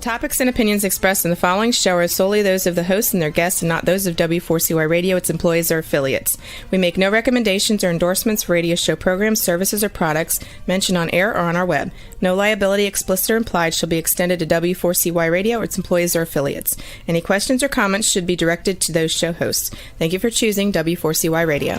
topics and opinions expressed in the following show are solely those of the host and their guests and not those of W4CY Radio, its employees, or affiliates. We make no recommendations or endorsements for radio show programs, services, or products mentioned on air or on our web. No liability, explicit or implied, shall be extended to W4CY Radio, its employees, or affiliates. Any questions or comments should be directed to those show hosts. Thank you for choosing W4CY Radio.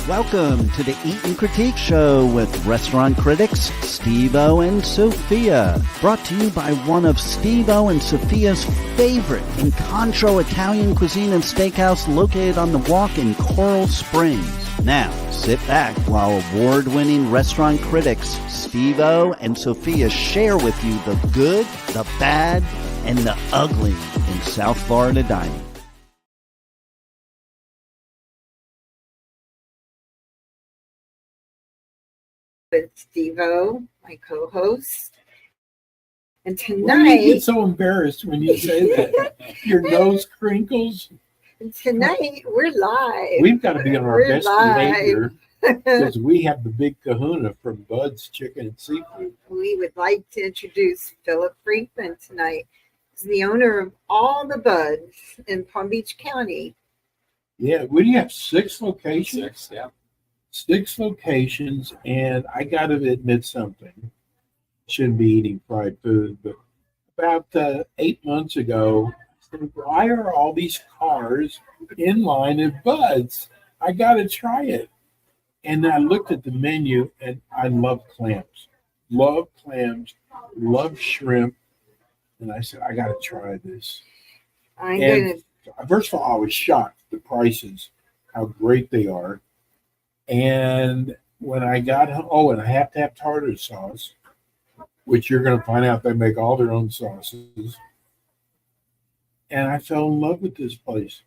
Welcome to the Eat and Critique Show with restaurant critics Steve-O and Sophia. Brought to you by one of Steve-O and Sophia's favorite Incontro Italian cuisine and steakhouse located on the Walk in Coral Springs. Now, sit back while award-winning restaurant critics Steve-O and Sophia share with you the good, the bad, and the ugly in South Florida dining. With Steve-O, my co-host. And tonight... You get so embarrassed when you say that. Your nose crinkles. And tonight, we're live. We've got to be on our We're best live. behavior because we have the big kahuna from Bud's Chicken and Seafood. We would like to introduce Philip Brinkman tonight. He's the owner of all the Buds in Palm Beach County. Yeah, what do you have, 6 locations? 6, yeah. 6 locations, and I got to admit something. Shouldn't be eating fried food, but about 8 months ago, I said, why are all these cars in line at Bud's? I got to try it. And I looked at the menu, and I love clams. Love clams, love shrimp. And I said, I got to try this. First of all, I was shocked at the prices, how great they are. And when I got home, and I have to have tartar sauce, which you're going to find out they make all their own sauces. And I fell in love with this place.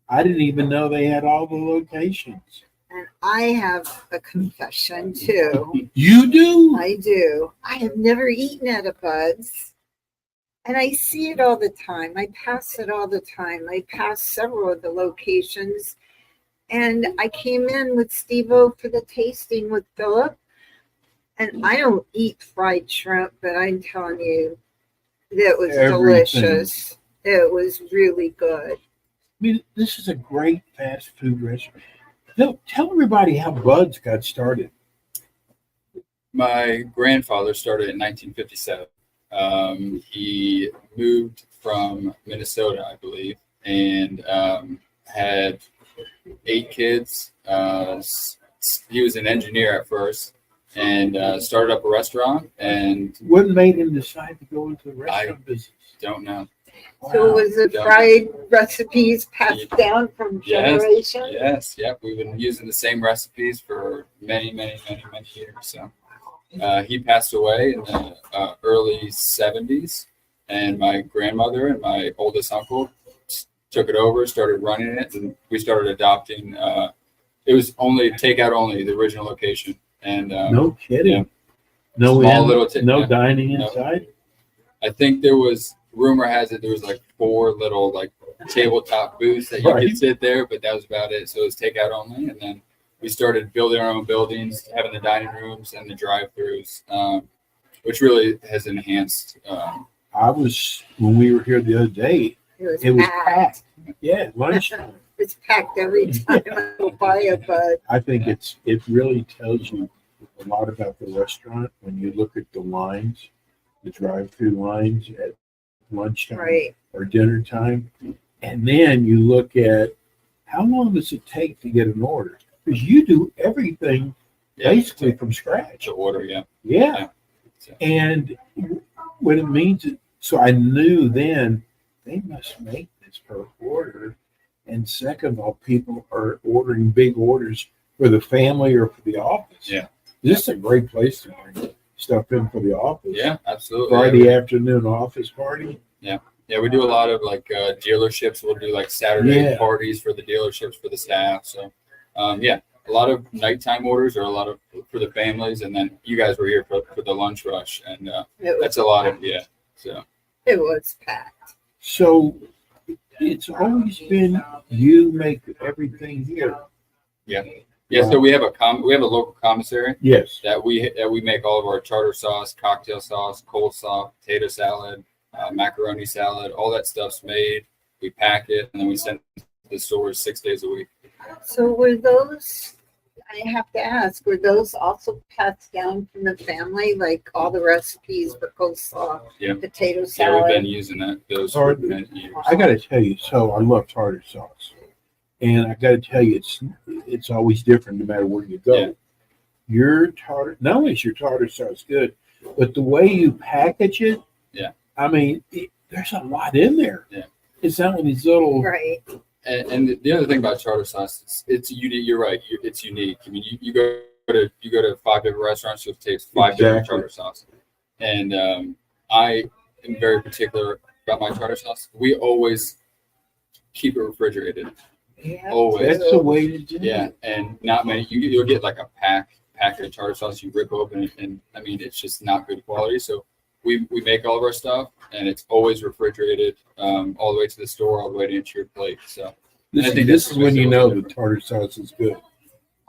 I didn't even know they had all the locations. And I have a confession, too. You do? I do. I have never eaten at a Bud's. And I see it all the time. I pass it all the time. I pass several of the locations. And I came in with Steve-O for the tasting with Philip. And I don't eat fried shrimp, but I'm telling you, that was delicious. It was really good. I mean, this is a great fast food restaurant. Tell everybody how Bud's got started. My grandfather started in 1957. He moved from Minnesota, I believe, and had 8 kids. He was an engineer at first and started up a restaurant. And what made him decide to go into the restaurant business? Don't know. Wow. So was it fried recipes passed down from generation? Yes, yep. We've been using the same recipes for many, many, many, many years. So he passed away in the early 70s, and my grandmother and my oldest uncle took it over, started running it, and we started adopting. It was only takeout only, the original location. And no kidding. Yeah. No Small little dining inside. I think there was, rumor has it, there was like 4 little like tabletop booths that you could sit there, but that was about it. So it was takeout only, and then we started building our own buildings, having the dining rooms and the drive-throughs, which really has enhanced. When we were here the other day, it was packed. Yeah, lunchtime. It's packed every time I go by a Bud. I think it really tells you a lot about the restaurant when you look at the lines, the drive-through lines at lunchtime or dinner time. And then you look at how long does it take to get an order? Because you do everything basically from scratch. To order, Yeah. And what it means, so I knew then they must make this per order. And second of all, people are ordering big orders for the family or for the office. Yeah. This is a great place to bring stuff in for the office. Yeah, absolutely. Friday afternoon office party. Yeah. Yeah, we do a lot of like dealerships. We'll do like Saturday parties for the dealerships for the staff. So, a lot of nighttime orders or a lot of for the families. And then you guys were here for the lunch rush. And that's a lot of, so. It was packed. So it's always been you make everything here. Yeah. Yeah, Wow. so we have a local commissary Yes. that we make all of our tartar sauce, cocktail sauce, coleslaw, potato salad, macaroni salad, all that stuff's made. We pack it and then we send it to the stores 6 days a week. So were those, I have to ask, were those also passed down from the family, like all the recipes for coleslaw, Yeah. potato Yeah, we've salad? been using those for many years. I got to tell you, so I love tartar sauce, and I got to tell you, it's always different no matter where you go. Yeah. Your tartar, not only is your tartar sauce good, but the way you package it. Yeah. I mean, there's a lot in there. Yeah. It's not one of these little. Right. And the other thing about tartar sauce, it's unique. You're right. It's unique. I mean, you go to 5 different restaurants, you'll taste 5 different Exactly. tartar sauce. And I am very particular about my tartar sauce. We always keep it refrigerated. Yeah. Always. That's the way to do it. Yeah, and not many. You'll get like a packet of tartar sauce. You rip open it, and I mean, it's just not good quality. So we make all of our stuff, and it's always refrigerated, all the way to the store, all the way to your plate. So This, I think this that's is when you know the tartar sauce is good.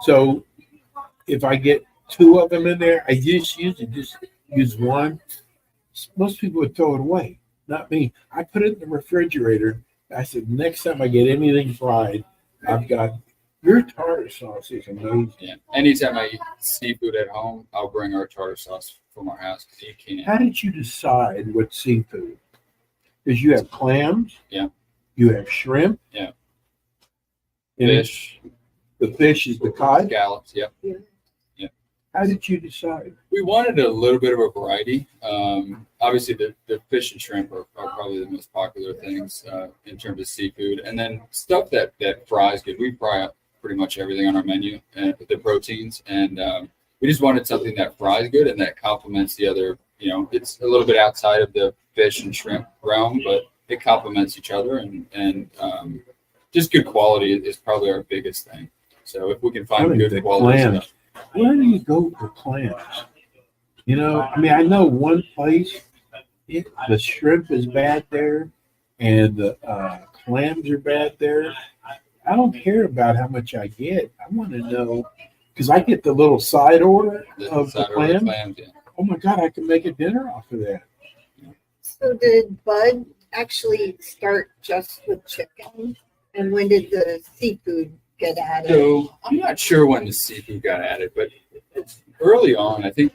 So if I get 2 of them in there, I just use one. Most people would throw it away. Not me. I put it in the refrigerator. I said, next time I get anything fried, I've got your tartar sauce is amazing. yeah, anytime I eat seafood at home, I'll bring our tartar sauce from our house because you can't. How did you decide what seafood? Because you have clams. Yeah. You have shrimp. Yeah. And Fish, the fish is the cod. scallops. Yep. How did you decide? We wanted a little bit of a variety. Obviously, the fish and shrimp are probably the most popular things in terms of seafood. And then stuff that fries good. We fry up pretty much everything on our menu, and the proteins. And we just wanted something that fries good and that complements the other. You know, it's a little bit outside of the fish and shrimp realm, but it complements each other. And just good quality is probably our biggest thing. So if we can find I think good the quality clams. stuff. Where do you go for clams? You know, I mean, I know one place, the shrimp is bad there, and the clams are bad there. I don't care about how much I get. I want to know, because I get the little side order of the Side order clams. yeah. Oh my God, I can make a dinner off of that. So did Bud actually start just with chicken? And when did the seafood get added? So I'm not sure when the seafood got added, but it's early on. I think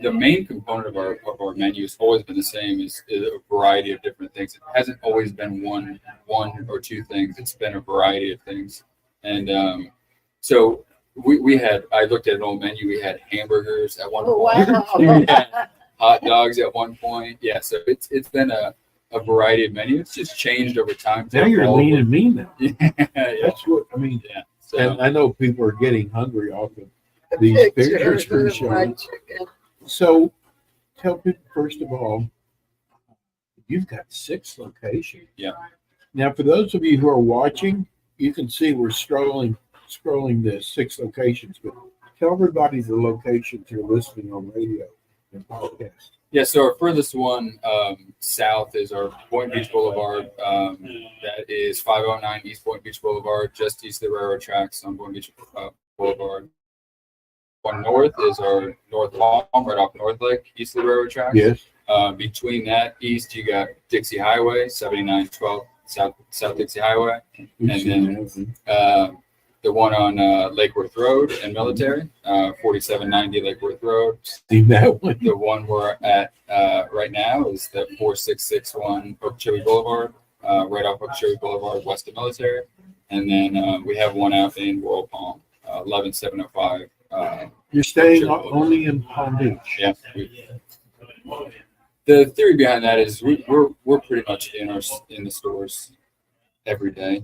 the main component of our menu has always been the same: is a variety of different things. It hasn't always been one or two things. It's been a variety of things, and so we had. I looked at an old menu. We had hamburgers at one Oh, point. wow. We had hot dogs at one point. Yeah, so it's been a variety of menus. It's just changed over time. Now you're All of lean and mean now. it. Yeah, That's what I mean. yeah. So, And I know people are getting hungry off of The these pictures of we're the showing. fried chicken. So tell people, first of all, you've got 6 locations. Yeah. Now, for those of you who are watching, you can see we're scrolling the 6 locations, but tell everybody the locations you're listening on radio and podcast. Yeah, so our furthest one south is our Point Beach Boulevard. That is 509 East Point Beach Boulevard, just east of the railroad tracks on Point Beach Boulevard. One north is our North Palm, right off North Lake, east of the railroad tracks. Yes. Between that, east, you got Dixie Highway, 7912 South Dixie Highway. then, The one on Lake Worth Road and Military, 4790 Lake Worth Road. Seen that one. The one we're at right now is the 4661 Okeechobee Boulevard, right off Okeechobee Boulevard, west of Military. And then we have one out in Royal Palm, 11705. You're staying Sure. only in Palm Beach. Yeah. The theory behind that is we're pretty much in the stores every day.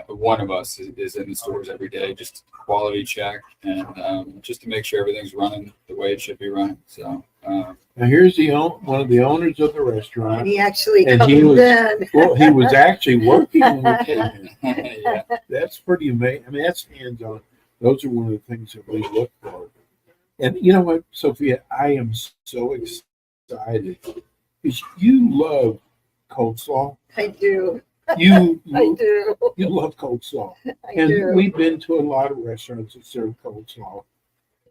One of us is in the stores every day, just quality check and just to make sure everything's running the way it should be running. So Now here's one of the owners of the restaurant. And he actually And comes he was- in. Well, he was actually working when we came in. yeah, That's pretty amazing. I mean, that's hands-on. Those are one of the things that we look for. And you know what, Sophia, I am so excited because you love coleslaw. I do. You I do. you love coleslaw, I and do. we've been to a lot of restaurants that serve coleslaw.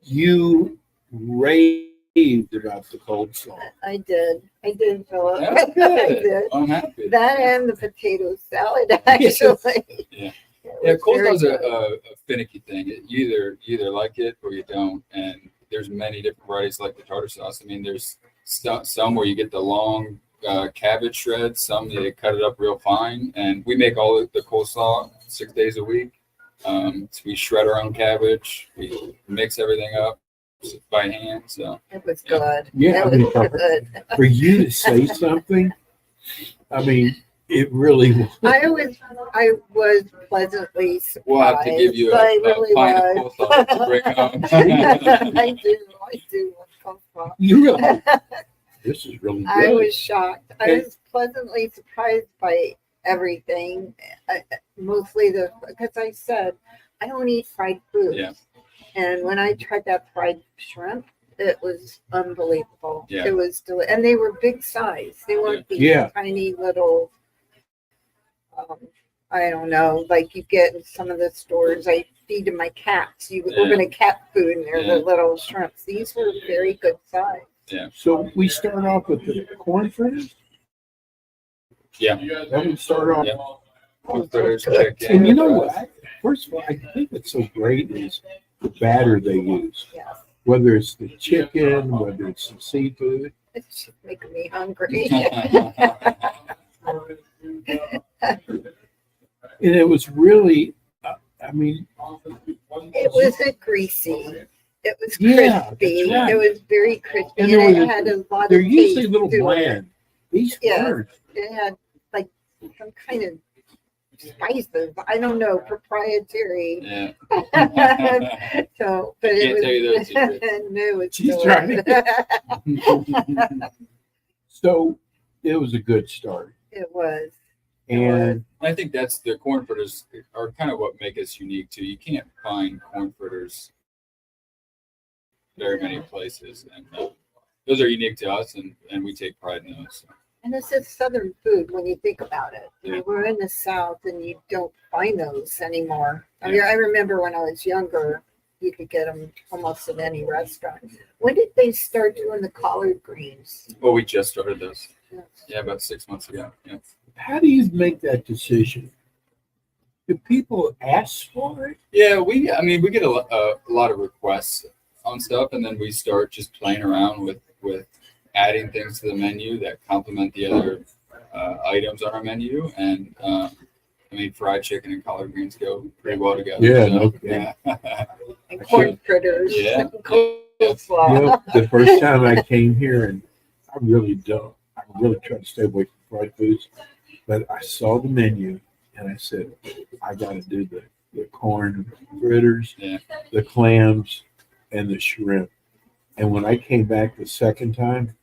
You raved about the coleslaw. I did. I did, Philip. That's I good. did. I'm happy. That and the potato salad, actually. Yeah. It Yeah, was very coleslaw's a good. finicky thing. You either like it or you don't, and there's many different varieties like the tartar sauce. I mean, there's some where you get the long cabbage shreds, some they cut it up real fine, and we make all the coleslaw 6 days a week. So we shred our own cabbage, we mix everything up by hand. So It was good. Yeah, I It mean, was good. for you to say something, I mean, it really was. I was pleasantly surprised. we'll have to give you I a really pint was. of coleslaw to bring home. I do. Coleslaw. You realize this is really good. I was shocked. I And- was pleasantly surprised by everything. Mostly because I said I don't eat fried food. Yeah. And when I tried that fried shrimp, it was unbelievable. Yeah. It was and they were big size. They weren't these Yeah. tiny little. I don't know, like you get in some of the stores. I feed to my cats. You Yeah. open a cat food and they're Yeah. the little shrimps. These were very good size. So we start off with the corn fritters. Yeah. Then we start off. Yeah. Oh, Fritters, good. chicken. And you know what? First of all, I think what's so great is the batter they use. Yeah. Whether it's the chicken, whether it's the seafood. It's making me hungry. And it was really, I mean, It wasn't greasy. It was Yeah, crispy. that's right. It was very crispy. And And, there was it a- had a lot they're of usually a taste little to it. bland. These Yeah. weren't. It had like some kind of spices. I don't know, proprietary. Yeah. So, but Can't it tell you those was. secrets. No, it's She's good. trying So it was a good start. It was. And I think that's the corn fritters are kind of what make us unique too. You can't find corn fritters very many places, and those are unique to us, and we take pride in those. And this is Southern food when you think about it. I mean, Yeah. we're in the South and you don't find those anymore. I mean, I remember when I was younger, you could get them almost at any restaurant. When did they start doing the collard greens? Well, we just started those. Yeah, about 6 months ago. Yeah. how do you make that decision? Do people ask for it? Yeah, we get a lot of requests on stuff, and then we start just playing around with adding things to the menu that complement the other items on our menu. And fried chicken and collard greens go pretty well together. Yeah, so, no kidding. yeah. And corn fritters. Yeah. And coleslaw. You know, the first time I came here, and I really try to stay away from fried foods, but I saw the menu and I said, I got to do the corn fritters, Yeah. the clams, and the shrimp. And when I came back the second time,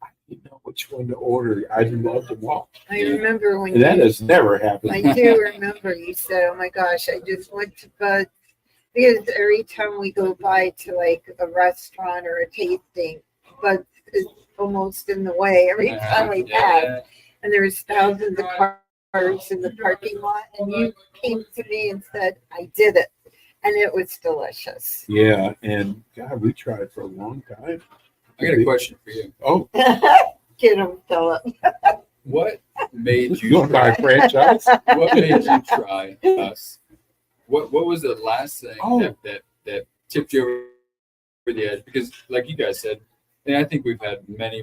I didn't know which one to order. I loved them all. I remember when And that you, has never happened. I do remember you said, oh my gosh, I just went to Bud's. Because every time we go by to like a restaurant or a tasting, Bud's is almost in the way every time we pass. And there's thousands of cars in the parking lot. And you came to me and said, I did it. And it was delicious. Yeah, and God, we tried for a long time. I got a question for you. Oh, Get him, Philip. What made you you want to buy a try? franchise? What made you try us? What was the last thing Oh. that tipped you over the edge? Because, like you guys said, and I think we've had many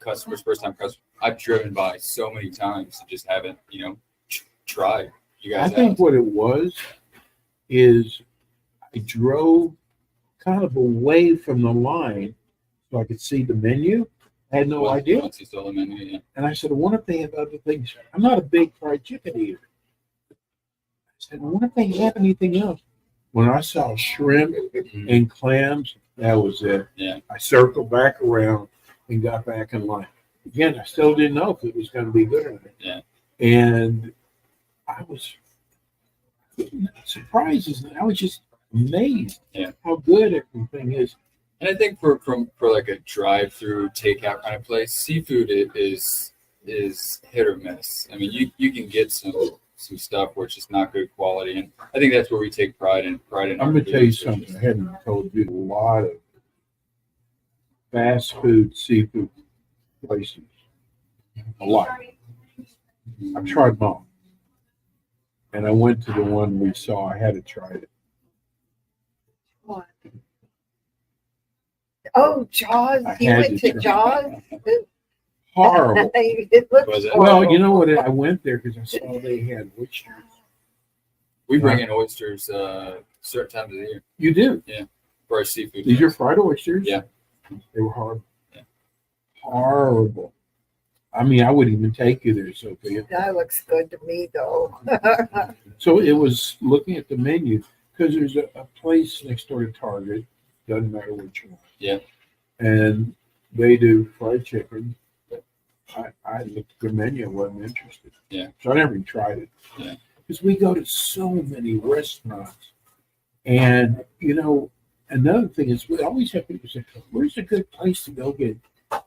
customers, first time customers. I've driven by so many times and just haven't, tried. You I guys think have. what it was is I drove kind of away from the line so I could see the menu. I had no idea. Once you saw the menu, yeah. And I said, I wonder if they have other things. I'm not a big fried chicken eater. I said, I wonder if they have anything else. When I saw shrimp and clams, that was it. Yeah. I circled back around and got back in line. Again, I still didn't know if it was going to be good or not. Yeah. And I was surprised. I was just amazed how good everything is. And I think for like a drive-through takeout kind of place, seafood is is hit or miss. I mean, you can get some stuff where it's just not good quality, and I think that's where we take pride in. I'm our going to tell you food. something I hadn't told you. A lot of fast food, seafood places. A lot. I've tried them all. And I went to the one we saw. I had to try it. What? Oh, Jaws. I You had went to to try Jaws? Horrible. It looks Was it? horrible. Well, you know what? I went there because I saw they had oysters. We bring in oysters certain times of the year You do. for our seafood. These are fried oysters. Yeah. They were horrible. Yeah. Horrible. I mean, I wouldn't even take you there, Sophia. That looks good to me, though. So it was looking at the menu because there's a place next door to Target. Doesn't matter which one. Yeah. And they do fried chicken. I looked at the menu. I wasn't interested. Yeah. So I never even tried it. Yeah. Because we go to so many restaurants. And, you know, another thing is we always have people say, where's a good place to go get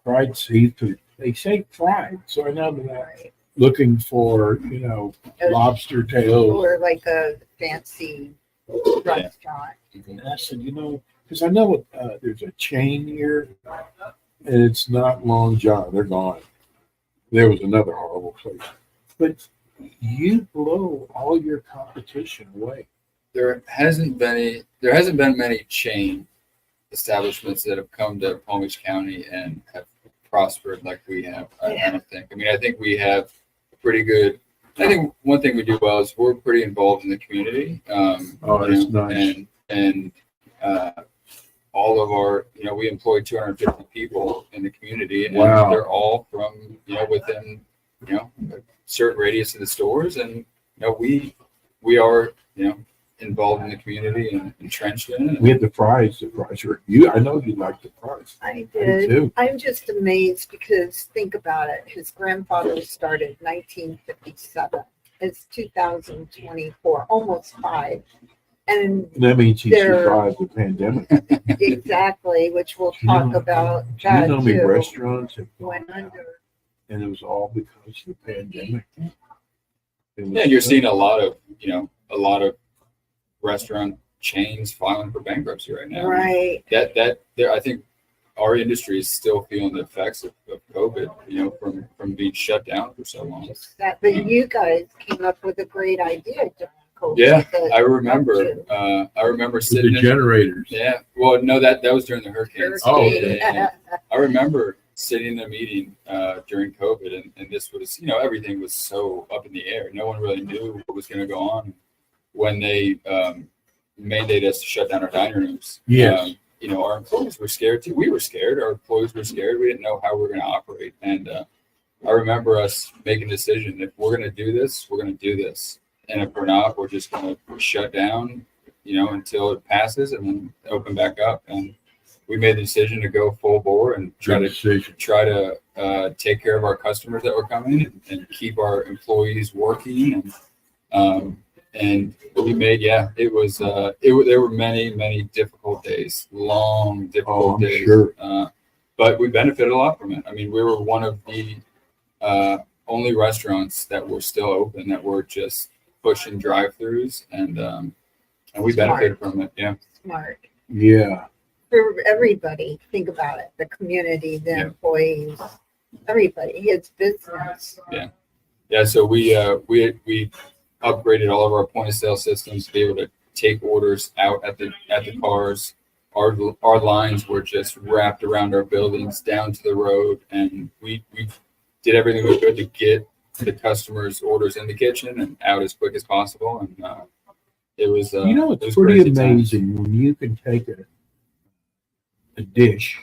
fried seafood? They say fried. So I know that I'm looking for, you know, lobster tails. Or like a fancy restaurant. And I said, you know, because I know there's a chain here, and it's not Long John. They're gone. There was another horrible place. But you blow all your competition away. There hasn't been many chain establishments that have come to Palm Beach County and have prospered like we have. I don't think. I mean, I think we have a pretty good. I think one thing we do well is we're pretty involved in the community. That's nice. And all of our, we employ 250 people in the community, and Wow. they're all from, within, a certain radius of the stores, and we are, involved in the community and entrenched in it. We had the fries. The fries were you. I know you like the fries. I Me did. too. I'm just amazed because think about it. His grandfather started 1957. It's 2024, almost 5. And That means he They're- survived the pandemic. exactly, which we'll You talk know- about Do you know that how many too. restaurants have gone Went out? under. And it was all because of the pandemic. It was Yeah, you're so- seeing a lot of restaurant chains filing for bankruptcy right now. Right. I think our industry is still feeling the effects of COVID, from being shut down for so long. But you guys came up with a great idea during COVID. Yeah, that- I remember with sitting the in, generators. yeah. Well, no, that was during the hurricanes. Oh, Yeah, yeah, yeah. I remember sitting in a meeting during COVID, and this was, everything was so up in the air. No one really knew what was going to go on when they mandated us to shut down our dining rooms. Yes. Our employees were scared too. We were scared. Our employees were scared. We didn't know how we were going to operate. And I remember us making a decision: if we're going to do this, we're going to do this. And if we're not, we're just going to shut down, until it passes and then open back up. And we made the decision to go full bore and Good decision. try to take care of our customers that were coming and keep our employees working. And we made, it was, there were many difficult days, long, difficult I'm days. sure. But we benefited a lot from it. I mean, we were one of the only restaurants that were still open that were just pushing drive-throughs, and we benefited from it. Yeah. Smart. Yeah. For everybody, think about it. The community, the Yeah. employees, everybody. It's business. Yeah, so we upgraded all of our point of sale systems to be able to take orders out at the cars. Our lines were just wrapped around our buildings down to the road, and we did everything we could to get the customers' orders in the kitchen and out as quick as possible. And it was it It's was pretty crazy times. amazing when you can take a dish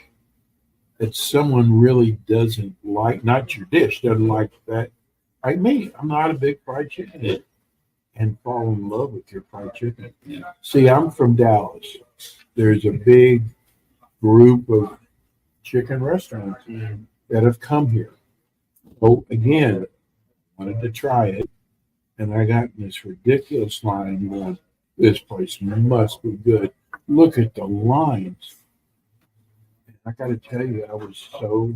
that someone really doesn't like, not your dish, doesn't like that. Like me, I'm not a big fried chicken eater, and fall in love with your fried chicken. Yeah. See, I'm from Dallas. There's a big group of chicken restaurants that have come here. Oh, again, wanted to try it, and I got in this ridiculous line going, this place must be good. Look at the lines. I got to tell you, I was so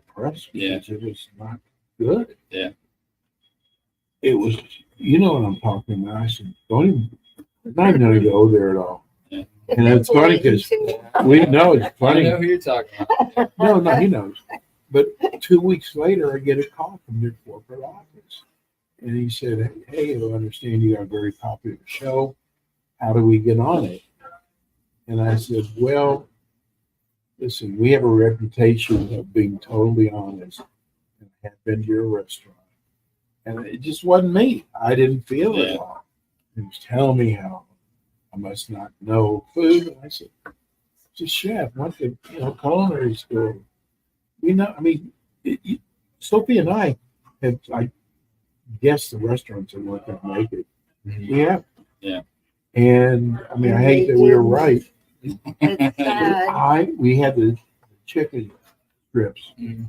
depressed Yeah. because it was not good. Yeah. It was, you know what I'm talking about. I said, don't even, not even going to go there at all. Yeah. And it's funny because we know it's I funny. know who you're talking about. No, he knows. But 2 weeks later, I get a call from their corporate office. And he said, hey, I understand you got a very popular show. How do we get on it? And I said, well, listen, we have a reputation of being totally honest and have been to your restaurant. And it just wasn't me. I didn't feel it Yeah. at all. He was telling me how I must not know food. And I said, just chef, went to culinary school. I mean, Sophie and I have, I guess the restaurants are not going to make it. We have. Yeah. And I mean, I hate that we were right. It's sad. We had the chicken strips. Mhm.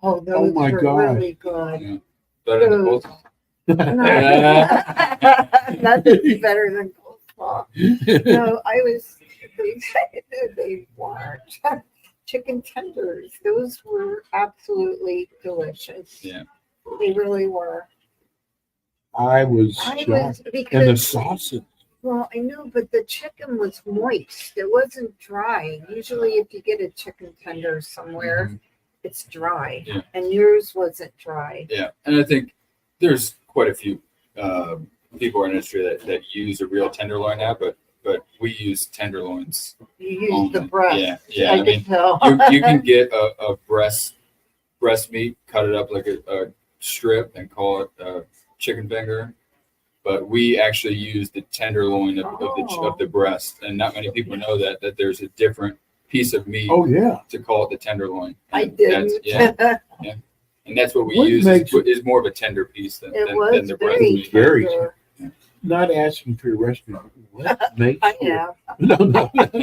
Oh, those my were God. really good. Better than both. Nothing's better than coleslaw. No, they weren't. Chicken tenders. Those were absolutely delicious. Yeah. They really were. I was I shocked. was And the because sausage. well, I know, but the chicken was moist. It wasn't dry. Usually, if you get a chicken tender somewhere, it's dry, Yeah. and yours wasn't dry. Yeah, and I think there's quite a few people in our industry that use a real tenderloin now, but we use tenderloins. You used only. the breast. Yeah. I I mean, could tell. you can get a breast meat, cut it up like a strip, and call it chicken finger. But we actually use the tenderloin of the breast, and not many people know that there's a different piece of meat Oh, yeah. to call it the tenderloin. I And didn't. and that's what we What use makes is more of a tender piece than It than was the breast very meat. Very. tender. Not asking for your recipe. What makes I your, know. no. What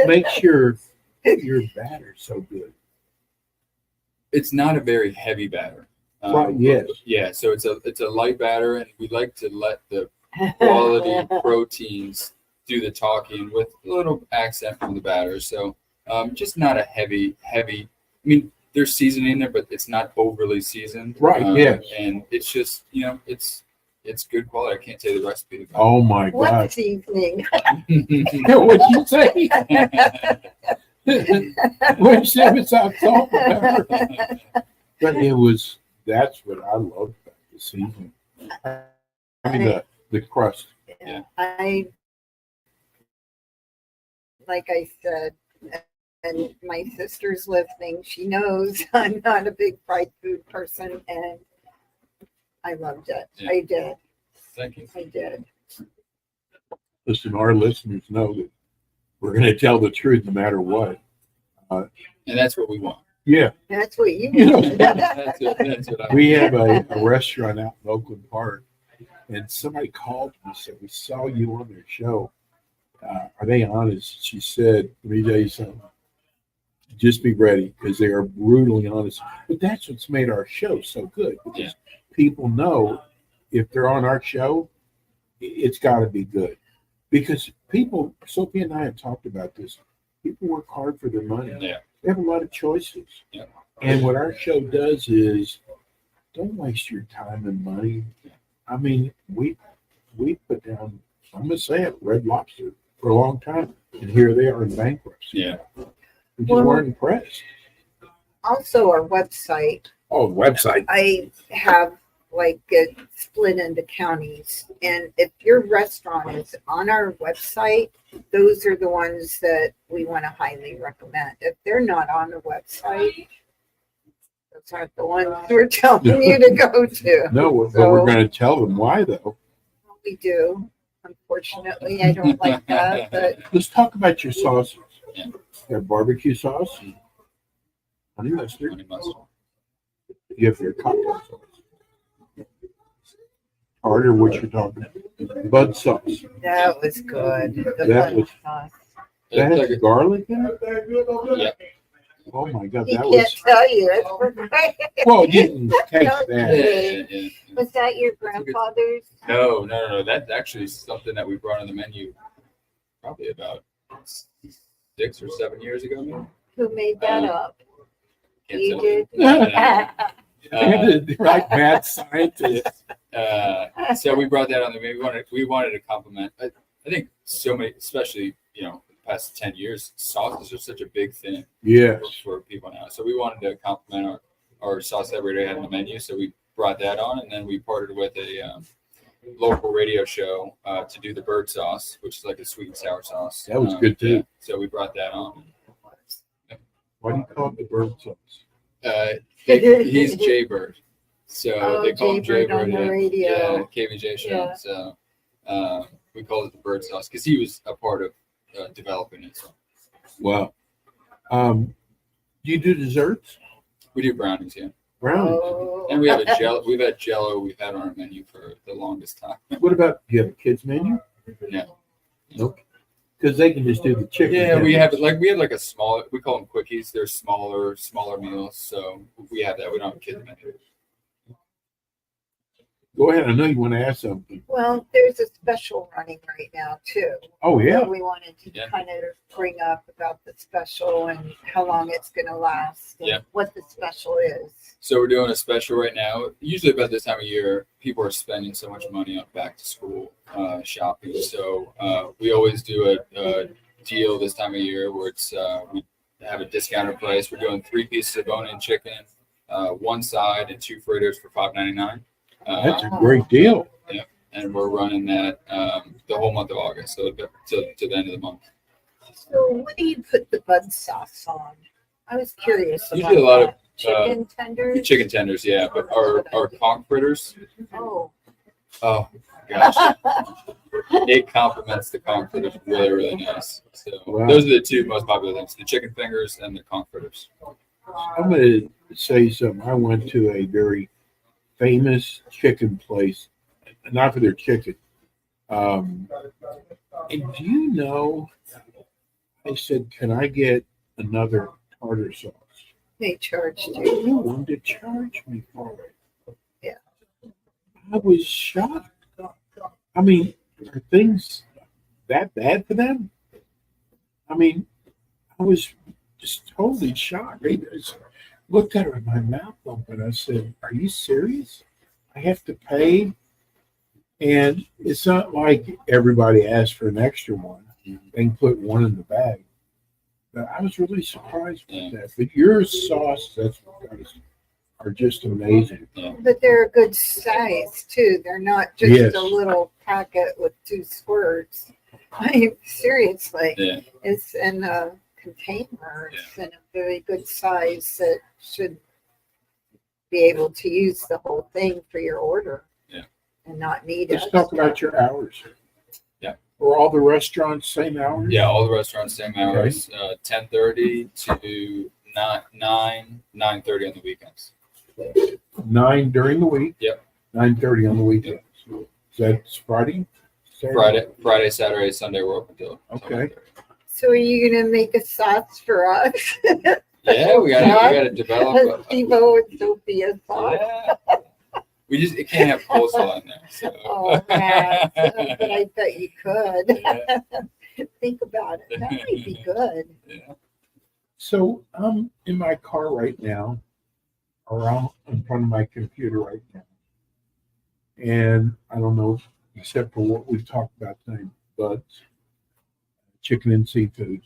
makes your batter so good? It's not a very heavy batter. Right, yes. Yeah, so it's a light batter, and we like to let the quality proteins do the talking with a little accent from the batter. So just not a heavy. I mean, there's seasoning in there, but it's not overly seasoned. Right, yes. And it's just it's good quality. I can't tell you the recipe. Oh, my What gosh. seasoning? What'd you say? What'd you say besides salt and pepper? But that's what I loved about the seasoning. I mean, the crust. Yeah. Like I said, and my sister's listening. She knows I'm not a big fried food person, and I loved it. Yeah. I did. Thank you. I did. Listen, our listeners know that we're going to tell the truth no matter what. And that's what we want. Yeah. That's what you You know, want. That's what I We have a restaurant out in Oakland Park, and somebody called me and said, we saw you on their show. Are they honest? She said, let me tell you something. Just be ready, because they are brutally honest. But that's what's made our show so good, because people know if they're on our show, it's got to be good. Because people, Sophie and I have talked about this, people work hard for their money. Yeah. They have a lot of choices. Yeah. And what our show does is don't waste your time and money. I mean, we put down, I'm going to say it, Red Lobster for a long time. And here they are in bankruptcy. Yeah. We just Well- weren't impressed. Also, our website, Oh, website. I have like it split into counties. And if your restaurant is on our website, those are the ones that we want to highly recommend. If they're not on the website, those aren't the ones we're telling you to go to. No, but So- we're going to tell them why, though. We do. Unfortunately, I don't like that, but Let's talk about your sauces. Yeah. You have barbecue sauce, honey mustard. Honey mustard. You have your cocktail sauce. Carter, what you're talking about? Bud sauce. that was good. The That bun was- sauce. That It's has like garlic in it? Yeah. Oh, my God. He That can't was. tell you. It's great. Well, you didn't taste yeah, that. yeah. Was that your grandfather's? No. That's actually something that we brought on the menu probably about 6 or 7 years ago. Maybe. Who made that up? Can't You tell did? Right, mad scientist. So we brought that on there. We wanted to compliment. I think so many, especially the past 10 years, sauces are such a big thing Yes. for people now. So we wanted to compliment our sauce that we already had on the menu. So we brought that on, and then we partnered with a local radio show to do the bird sauce, which is like a sweet and sour sauce. That was good too. Yeah. So we brought that on. Why do you call it the bird sauce? He's Jay Bird. So Oh, they call him Jay Jay Bird on Bird. the radio. Yeah, KVJ show. Yeah. So we call it the bird sauce because he was a part of developing it. So Wow. Do you do desserts? we do brownies, yeah. Brownies. Oh. And we have a Jello. We've had Jello. We've had on our menu for the longest time. What about, do you have a kids menu? No. Nope. Because they can just do the chicken. Yeah, we tenders. have like a small. We call them quickies. They're smaller meals. So we have that. We don't have a kids menu. Go ahead. I know you want to ask something. Well, there's a special running right now too. Oh, yeah. So we wanted to Yeah. kind of bring up about the special and how long it's going to last and Yeah. what the special is. So we're doing a special right now. Usually about this time of year, people are spending so much money on back to school shopping. So we always do a deal this time of year where it's we have a discounted price. We're doing 3 pieces of bone-in chicken, 1 side, and 2 fritters for $5.99. That's a great deal. And we're running that the whole month of August, so to the end of the month. So what do you put the bud sauce on? I was curious about Usually a lot of, that. Chicken tenders? Chicken tenders, yeah, but our conch fritters, Oh. oh gosh, it complements the conch fritters really nice. So Wow. those are the 2 most popular things: the chicken fingers and the conch fritters. I'm going to say something. I went to a very famous chicken place, not for their chicken. And do you know, I said, can I get another tartar sauce? They charged They you. wanted to charge me for it. Yeah. I was shocked. I mean, are things that bad for them? I mean, I was just totally shocked. I just looked at her with my mouth open. I said, are you serious? I have to pay? And it's not like everybody asked for an extra one. They can put one in the bag. But I was really surprised with that. But your sauce, that's are just amazing. But they're a good size too. They're not just Yes. a little packet with 2 squirts. I mean, seriously, Yeah, it's in a container. It's in a very good size that should be able to use the whole thing for your order. Yeah. And not need Let's extra. talk about your hours. Yeah. Are all the restaurants same hours? yeah. All the restaurants same hours, 10:30 to 9:30 on the weekends. 9 during the week. Yep. 9:30 on the weekend. Is that Friday? Saturday? Friday, Saturday, Sunday we're open till Okay. So are you gonna make a sauce for us? Yeah, we gotta develop. Steve-O and Sophia sauce. Yeah. It can't have coleslaw in there. So. Oh man, but I bet you could. Yeah. Think about it. That might be good. Yeah. So I'm in my car right now, or I'm in front of my computer right now. And I don't know, except for what we've talked about tonight, but chicken and seafood.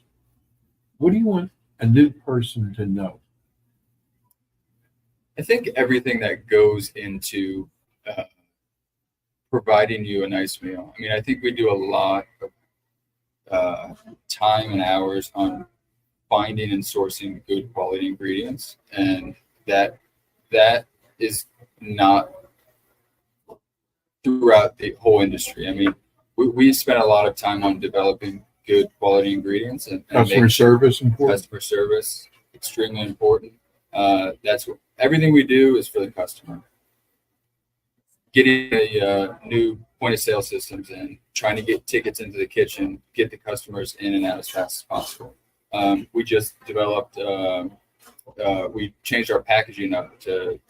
What do you want a new person to know? I think everything that goes into providing you a nice meal. I mean, I think we do a lot of time and hours on finding and sourcing good quality ingredients, and that is not throughout the whole industry. I mean, we spend a lot of time on developing good quality ingredients and Customer making service important. customer service extremely important. That's what everything we do is for the customer. Getting a new point of sale systems and trying to get tickets into the kitchen, get the customers in and out as fast as possible. We just developed, we changed our packaging up to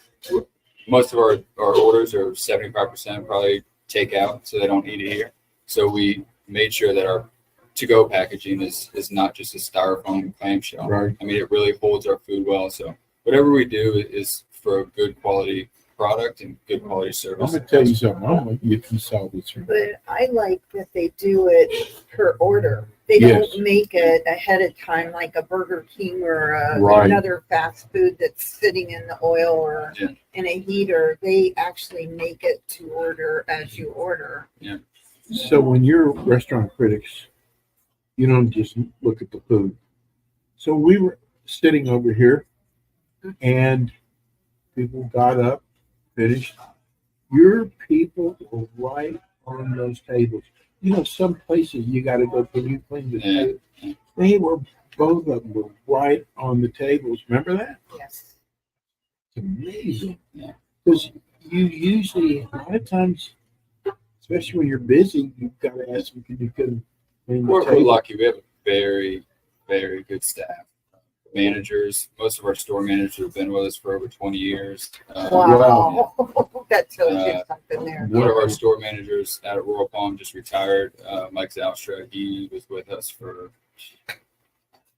most of our orders are 75% probably takeout, so they don't eat it here. So we made sure that our to-go packaging is not just a styrofoam clamshell. Right. I mean, it really holds our food well. So whatever we do is for a good quality product and good quality I'm service. gonna tell you something. I'm gonna if you saw this. But I like that they do it per order. They Yes. don't make it ahead of time like a Burger King or Right. another fast food that's sitting in the oil or Yeah. in a heater. They actually make it to order as you order. So when you're restaurant critics, you don't just look at the food. So we were sitting over here, and people got up, finished. Your people were right on those tables. You know, some places you got to go, can you clean the Yeah. table? They were, both of them were right on the tables. Remember that? Yes. It's amazing. Yeah. Because you usually, a lot of times, especially when you're busy, you've got to ask them, can you clean the We're table? lucky. We have a very, very good staff. Managers, most of our store managers have been with us for over 20 years. Wow. That tells you something there. One of our store managers out at Royal Palm just retired, Mike Zalstra. He was with us for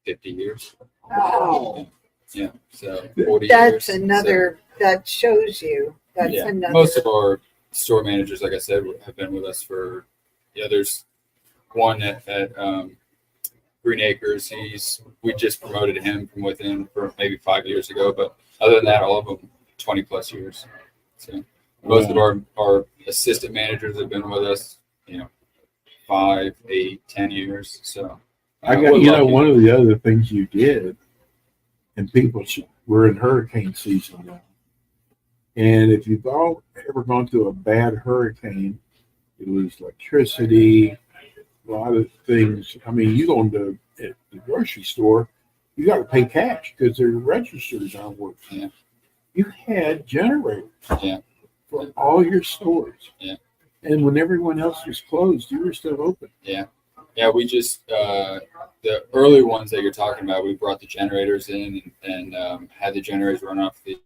50 years. Wow. Yeah, so 40 That's years. another, that shows you. That's Yeah, another. most of our store managers, like I said, have been with us for. Yeah, there's one at Green Acres. We just promoted him from within for maybe 5 years ago, but other than that, all of them 20 plus years. So most of our assistant managers have been with us, 5, 8, 10 years. So I we're got, lucky. one of the other things you did, and we're in hurricane season now. And if you've all ever gone through a bad hurricane, you lose electricity, a lot of things. I mean, you go into the grocery store, you got to pay cash because their registers aren't working. Yeah. You had generators Yeah. for all your stores. Yeah. And when everyone else was closed, you were still open. Yeah, we just the early ones that you're talking about, we brought the generators in and had the generators run off the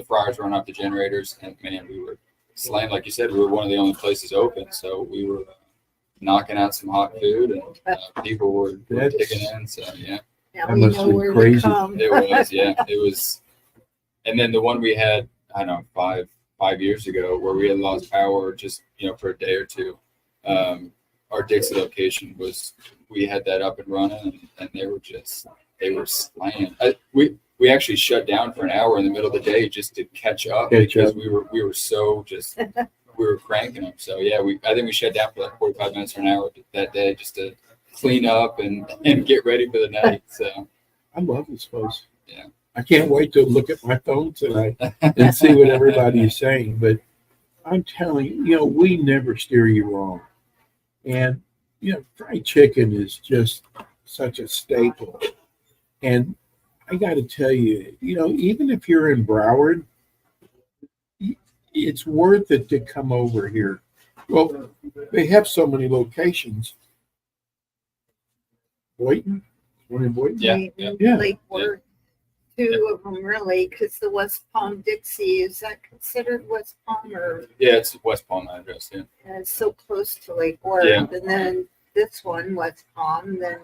fryers run off the generators, and man, we were slammed. Like you said, we were one of the only places open, so we were knocking out some hot food, and people were digging in. So yeah, Now That we must know have been where crazy. to come. it was. Yeah, it was. And then the one we had, I don't know, five years ago, where we had lost power just for a day or two. Our Dixie location we had that up and running, and they were slaying. We actually shut down for an hour in the middle of the day just to catch up because we were so just we were cranking them. So yeah, I think we shut down for 45 minutes or an hour that day just to clean up and get ready for the night. So I love this place. Yeah. I can't wait to look at my phone tonight and see what everybody is saying. But I'm telling you, we never steer you wrong. And, fried chicken is just such a staple. And I got to tell you, even if you're in Broward, it's worth it to come over here. Well, they have so many locations. Boynton? One in Boynton? Yeah. Lake Worth. Two of them really, because the West Palm Dixie, is that considered West Palm or yeah, it's West Palm address. Yeah. it's so close to Lake Worth? Yeah. And then this one, West Palm, then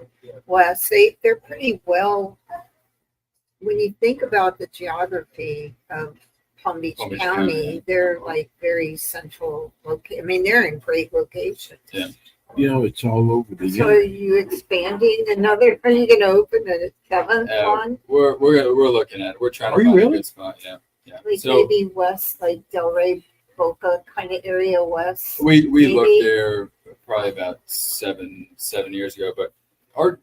West. They're pretty well. When you think about the geography of Palm Beach Palm Beach County, County. they're like very central. I mean, they're in great locations. Yeah. It's all over the So are you expanding another? Are you going to open a seventh one? We're looking at it. We're trying Are to you find really? a good spot. Yeah. Like So maybe west, like Delray, Boca kind of area west. we maybe? looked there probably about seven years ago, but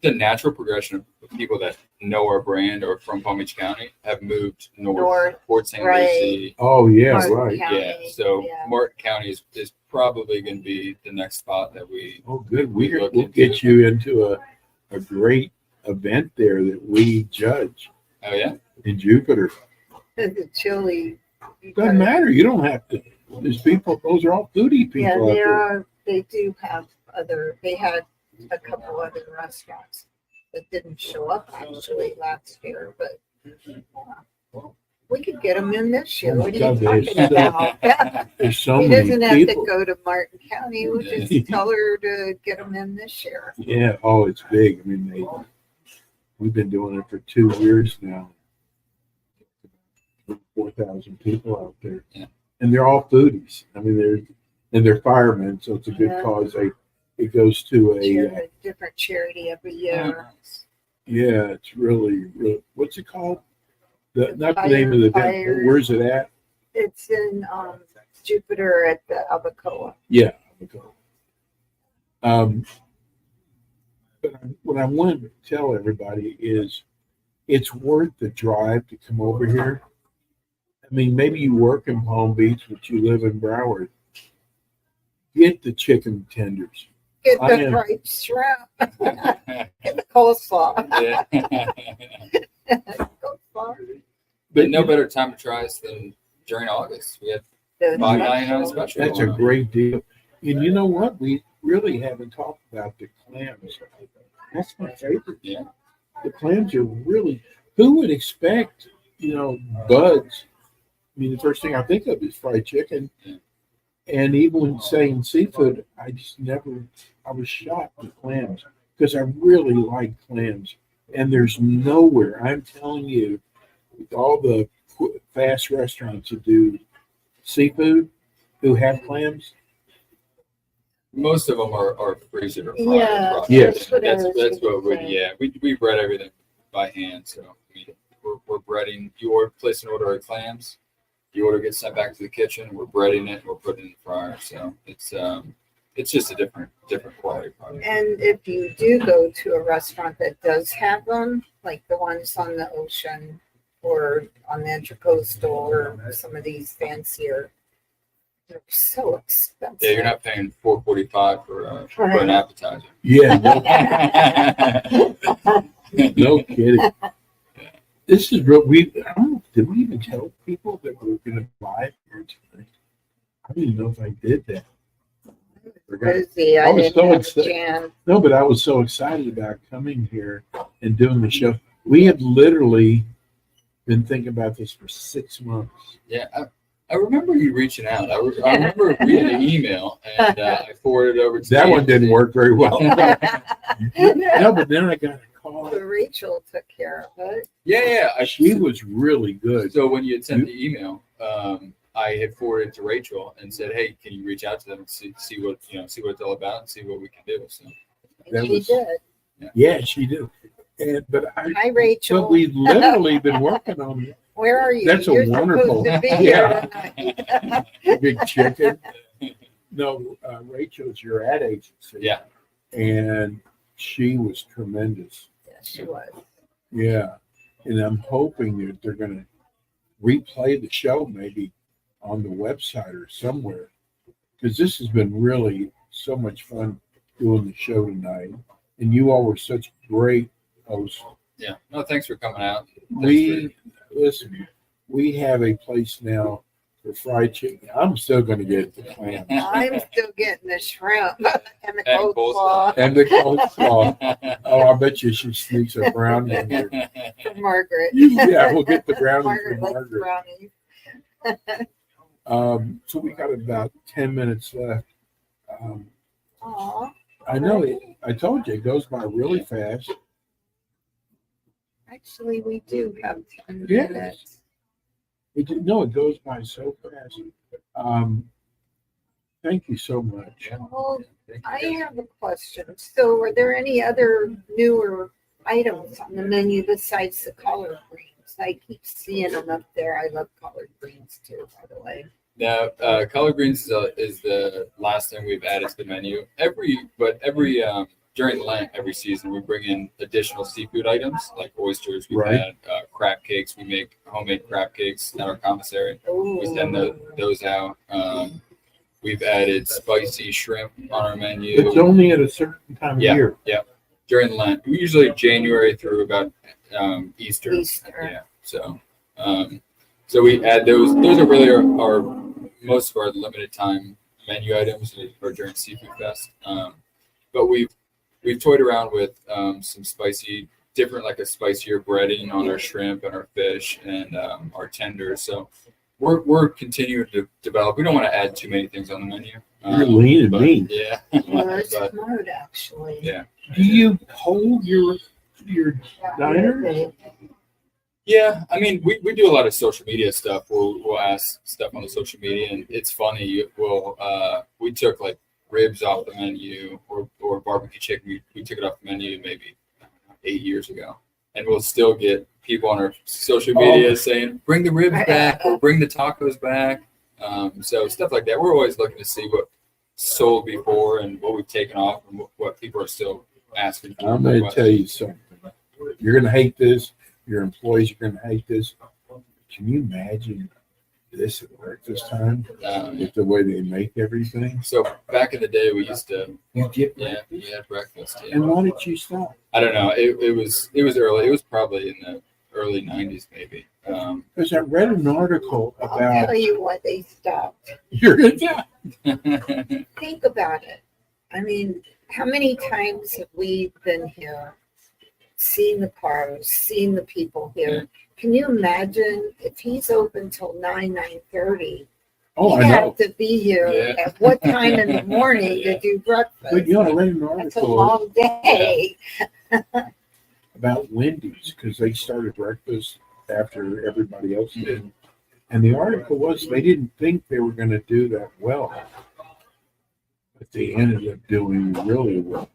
the natural progression of people that know our brand or from Palm Beach County have moved north Fort St. right. Lucie. Oh, yeah, Martin right. County, Yeah. So yeah. Martin County is probably going to be the next spot that we. Oh, good. We We'll look into get you into a great event there that we judge Oh yeah. in Jupiter. The chili. Doesn't matter. You don't have to. There's people, those are all foodie people Yeah, out there. they do have they had a couple other restaurants that didn't show up actually last year, but we could get them in this year. Oh my What are God, you talking there's so- about? There's so He many doesn't have people. to go to Martin County. We'll just tell her to get them in this year. Yeah. Oh, it's big. I mean, we've been doing it for 2 years now. 4,000 people out there. Yeah. And they're all foodies. I mean, they're firemen, so it's a good Yeah. cause. It goes to A different charity every year. yeah, it's really, what's it called? Not the name of the event, but where's it at? It's in Jupiter at the Albacoa. Yeah. But what I wanted to tell everybody is it's worth the drive to come over here. I mean, maybe you work in Palm Beach, but you live in Broward. Get the chicken tenders. Get I the am- fried shrimp. Get the coleslaw. Yeah. Coleslaw. But no better time to try us than during August. We had The $5.99 special. special. That's a great deal. And you know what? We really haven't talked about the clams. That's my favorite. Yeah. The clams are really, who would expect, buds? I mean, the first thing I think of is fried chicken. Yeah. And even when saying seafood, I was shocked at clams because I really like clams. And there's nowhere, I'm telling you, with all the fast restaurants that do seafood who have clams, Most of them are freezer or fried. Yeah, products. Yes. that's what I was That's what gonna we, say. we bread everything by hand. So I mean, we're breading. You place an order of clams, the order gets sent back to the kitchen. We're breading it. We're putting it in the fryer. So it's just a different quality product. And if you do go to a restaurant that does have them, like the ones on the ocean or on the Intracoastal or some of these fancier, they're so expensive. Yeah, you're not paying $4.45 for an appetizer. yeah, no kidding. This is real. I don't know, did we even tell people that we were going to buy it here tonight? I don't even know if I did that. Rosie, I I was didn't so have a excited. chance. No, but I was so excited about coming here and doing the show. We had literally been thinking about this for 6 months. Yeah, I remember you reaching out. I remember reading an email and I forwarded it over to That the one didn't agency. work very well. No, but then I got a call. So Rachel took care of it. Yeah. She was really good. So when you had sent the email, I had forwarded it to Rachel and said, "Hey, can you reach out to them and see what it's all about and see what we can do?" So And That she was- did. Yeah, she did. Hi, Rachel. But we've literally been working on it. Where are you? That's a You're wonderful- supposed to be Yeah. here tonight. Big chicken. No, Rachel's your ad agency. yeah, And she was tremendous. Yes, she was. Yeah. And I'm hoping that they're going to replay the show maybe on the website or somewhere. Because this has been really so much fun doing the show tonight. And you all were such great hosts. yeah. No, thanks for coming out. Listen, we have a place now for fried chicken. I'm still going to get the clam I'm still getting the shrimp and the And coleslaw and the coleslaw. Oh, I bet you she sneaks a brownie in there. from Margaret. Yeah, we'll get the brownie Margaret from likes Margaret. brownies. So we got about 10 minutes left. Aw, I know it. I told you it goes by really fast. actually, we do have 10 Yes. minutes. It goes by so fast. Thank you so much. Well, I have a question. So are there any other newer items on the menu besides the collard greens? I keep seeing them up there. I love collard greens too, by the way. Now, collard greens is the last thing we've added to the menu. Every during Lent, every season, we bring in additional seafood items like oysters. We've Right. had crab cakes. We make homemade crab cakes at our commissary. We send Ooh. those out. We've added spicy shrimp on our menu. It's only at a certain time of Yeah. year. During Lent, usually January through about Easter. Easter. Yeah. So we add those. Those are really our most of our limited time menu items or during Seafood Fest. But we've toyed around with some spicy, different like a spicier breading on our shrimp and our fish and our tenders. So we're continuing to develop. We don't want to add too many things on the menu. You're lean and but, mean. Yeah. Well, it's But, smart, actually. yeah. Do you hold your diner? Yeah, I mean, we do a lot of social media stuff. We'll ask stuff on the social media, and it's funny. We took like ribs off the menu or barbecue chicken. We took it off the menu maybe 8 years ago, and we'll still get people on our social media saying, "Bring the ribs back," or "Bring the tacos back." So stuff like that. We're always looking to see what sold before and what we've taken off, and what people are still asking for. I'm going to tell you something. You're going to hate this. Your employees are going to hate this. Can you imagine this at breakfast time with the way they make everything? So back in the day, we used to. You get We had breakfast. Yeah. And why did you stop? I don't know. It was early. It was probably in the early '90s, maybe. Because I read an article I'll about tell you why they stopped. you're going to Think about it. I mean, how many times have we been here, seen the cars, seen the people here? Can you imagine if he's open till 9:30? Oh, You I know. have to be here Yeah. at what time in the morning to do breakfast? But I read an That's a article long day. about Wendy's because they started breakfast after everybody else did. And the article was they didn't think they were going to do that well. But they ended up doing really well.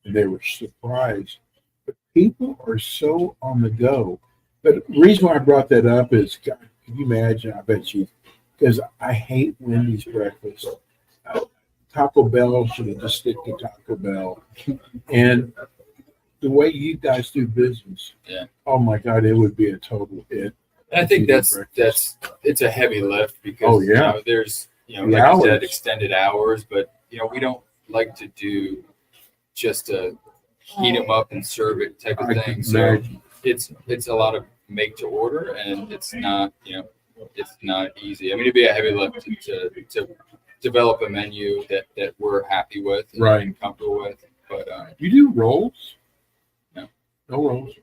And they were surprised. But people are so on the go. But the reason why I brought that up is, God, can you imagine? I bet you, because I hate Wendy's breakfast. Taco Bell should have just stick to Taco Bell. And the way you guys do business, oh my God, it would be a total hit. I think it's a heavy lift because there's The like I said, hours. extended hours, but we don't like to do just a heat them up and serve it type of I thing. can So imagine. it's a lot of make to order, and it's not it's not easy. I mean, it'd be a heavy lift to develop a menu that we're happy with and comfortable with. But You do rolls? No. No rolls.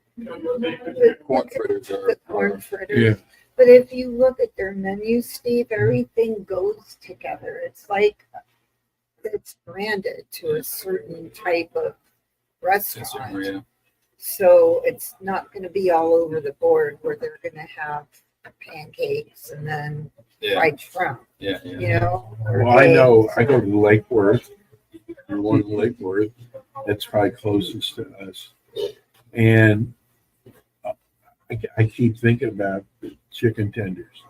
corn fritters are The corn fritters. Yeah. But if you look at their menu, Steve, everything goes together. It's like it's branded to a certain type of restaurant. yeah. So it's not going to be all over the board where they're going to have pancakes and then fried shrimp, Yeah. or Well, I know. eggs I go or- to Lake Worth. You're one in Lake Worth. That's probably closest to us. And I keep thinking about the chicken tenders.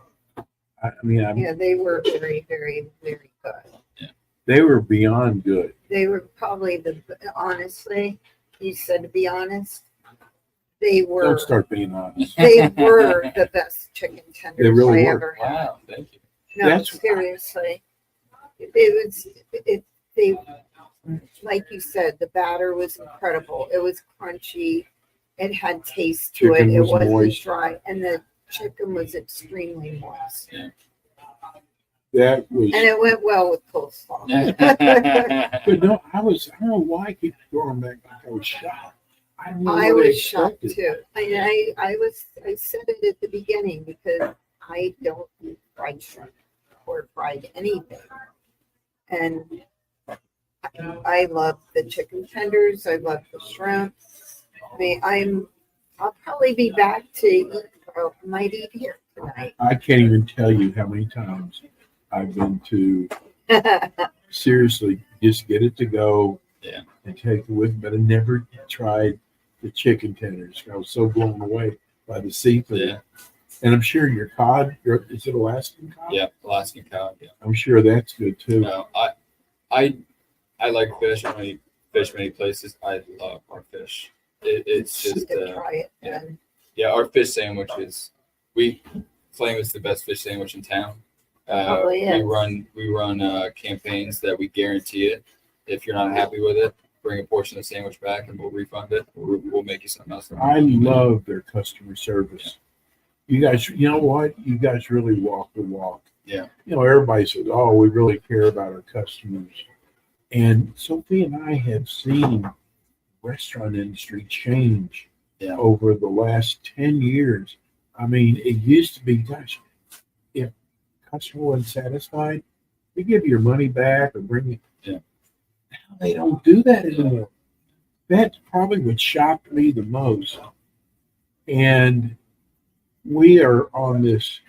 I mean, Yeah, they were very, very, very good. they were beyond good. They were probably honestly, you said to be honest, they were. Don't start being honest. They were the best chicken tenders They really I were. ever had. Wow, thank you. No, That's- seriously. They, like you said, the batter was incredible. It was crunchy. It had taste to Chicken it. It was wasn't moist. dry. And the chicken was extremely moist. That was. And it went well with coleslaw. But no, I don't know why I keep going back. I was shocked. I don't know I what was shocked expected. too. I said it at the beginning because I don't eat fried shrimp or fried anything. And I love the chicken tenders. I love the shrimp. I'll probably be back to eat. I might eat here tonight. I can't even tell you how many times I've been to seriously just get it to go and take it with me, but I never tried the chicken tenders. I was so blown away by the seafood. Yeah. And I'm sure your cod, is it Alaskan cod? Yeah, Alaskan cod. Yeah. I'm sure that's good too. No, I like fish. I eat fish many places. I love our fish. It's You just should try it. yeah. Then. Our fish sandwich we claim it's the best fish sandwich in town. Probably is. We run campaigns that we guarantee it. If you're not happy with it, bring a portion of the sandwich back and we'll refund it. We'll make you something else. I love their customer service. You guys, you know what? You guys really walk the walk. Yeah. Everybody says, oh, we really care about our customers. And Sophie and I have seen the restaurant industry change over the last 10 years. I mean, it used to be, gosh, if a customer wasn't satisfied, they give you your money back or bring you. Yeah. Now they don't do that anymore. That's probably what shocked me the most. And we are on this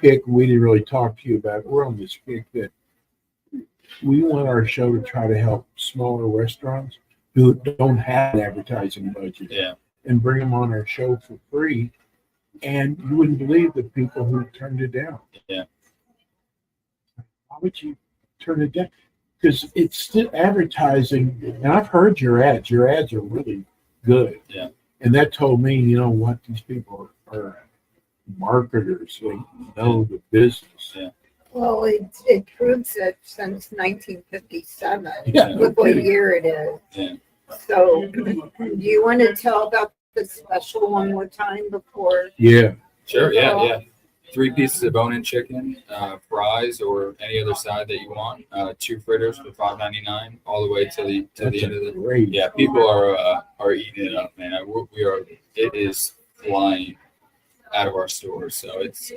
kick. We didn't really talk to you about it. We're on this kick that we want our show to try to help smaller restaurants who don't have an advertising budget. Yeah. And bring them on our show for free. And you wouldn't believe the people who turned it down. Yeah. Why would you turn it down? Because it's still advertising. And I've heard your ads. Your ads are really good. Yeah. And that told me, you know what, these people are marketers. They know the business. Yeah. Well, it proves it since 1957. Yeah, no Look what kidding. year it is. Yeah. So, do you want to tell about the special one more time before? Yeah. Sure. Yeah. Yeah. 3 pieces of bone-in chicken, fries, or any other side that you want. 2 fritters for $5.99, all the way to the That's end of the. great. Yeah, people are eating it up, man. We are. It is flying out of our stores, so it's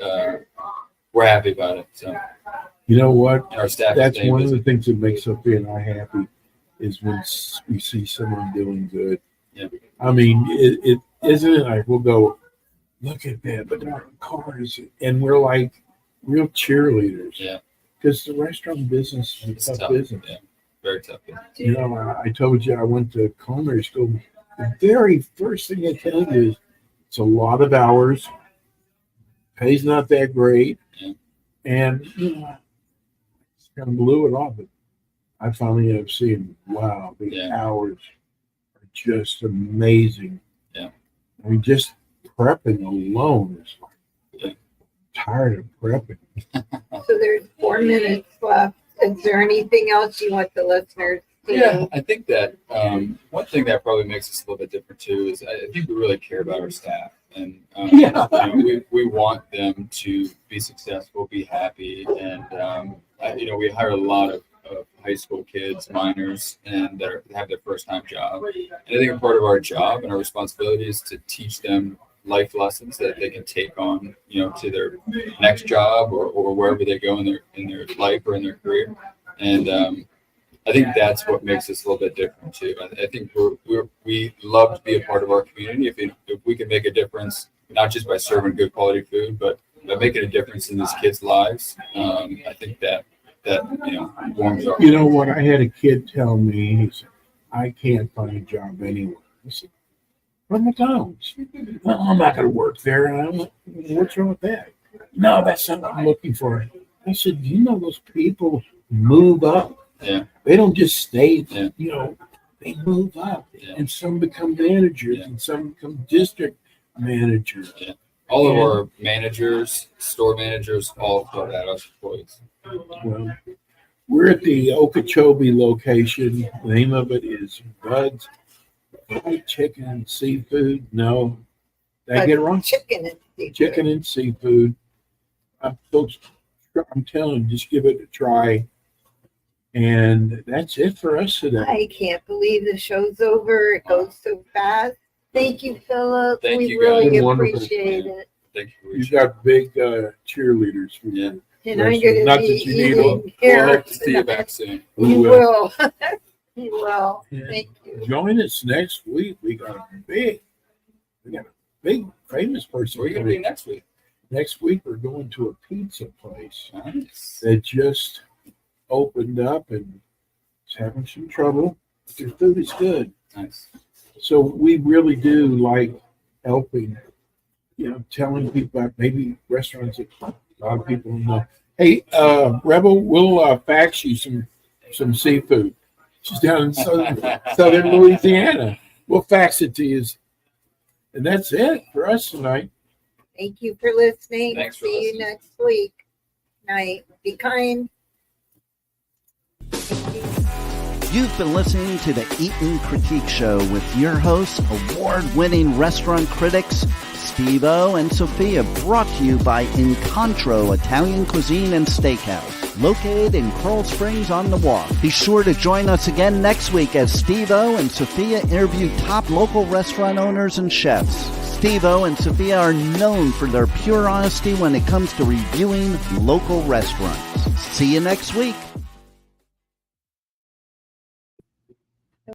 we're happy about it. So You know what? our staff. That's is one of busy. the things that makes Sophia and I happy is when we see someone doing good. Yeah. I mean, it isn't it like we'll go, look at that, but our cars, and we're like real cheerleaders. Yeah. Because the restaurant business is It's a tough tough. business. Yeah, very tough. Yeah. You know, I told you I went to culinary school. The very first thing they tell you is it's a lot of hours, pay's not that great, Yeah. and you know, it's kind of blew it off. But I finally ended up seeing, wow, the Yeah. hours are just amazing. Yeah. I mean, just prepping alone is like, Yeah. tired of prepping. So there's 4 minutes left. Is there anything else you want the listeners to Yeah, know? I think that one thing that probably makes us a little bit different too is I think we really care about our staff, and Yeah. you know, we want them to be successful, be happy, and we hire a lot of high school kids, minors, and that have their first time job. And I think a part of our job and our responsibility is to teach them life lessons that they can take on, you know, to their next job or wherever they go in their life or in their career. And I think that's what makes us a little bit different too. I think we love to be a part of our community. If we can make a difference, not just by serving good quality food, but by making a difference in these kids' lives, I think that warms our. You know what? I had a kid tell me, he said, I can't find a job anywhere. I said, from McDonald's. Well, I'm not going to work there. And I'm like, what's wrong with that? No, that's not what I'm looking for. I said, you know, those people move up. Yeah. They don't just stay, Yeah. you know, they move up. Yeah. And some become managers Yeah. and some become district managers. All of our managers, store managers, all start out as employees. Well, we're at the Okeechobee location. The name of it is Bud's Fried Chicken and Seafood. No, did I get it wrong? Chicken and seafood. Chicken and seafood. Folks, I'm telling you, just give it a try. And that's it for us today. I can't believe the show's over. It goes so fast. Thank you, Philip. Thank we you, really guys. Wonderful. appreciate it. Thank you. You've got big cheerleaders for Yeah. you. And I'm going Not to that be you need eating We'll here. hope to see you back soon. You Who, will. You will. Yeah. Thank you. Join us next week. We got a big famous person. Where are you going to be next week? Next week, we're going to a pizza place Nice. that just opened up and is having some trouble. But their food is good. Nice. So we really do like helping, you know, telling people about maybe restaurants that a lot of people don't know. Hey, Rebel, we'll fax you some seafood. She's down in southern Louisiana. We'll fax it to you. And that's it for us tonight. Thank you for listening. Thanks for See you listening. next week. Night. Be kind. You've been listening to the Eaton Critique Show with your hosts, award-winning restaurant critics Steve-O and Sophia, brought to you by Incontro Italian Cuisine and Steakhouse, located in Coral Springs on the Walk. Be sure to join us again next week as Steve-O and Sophia interview top local restaurant owners and chefs. Steve-O and Sophia are known for their pure honesty when it comes to reviewing local restaurants. See you next week.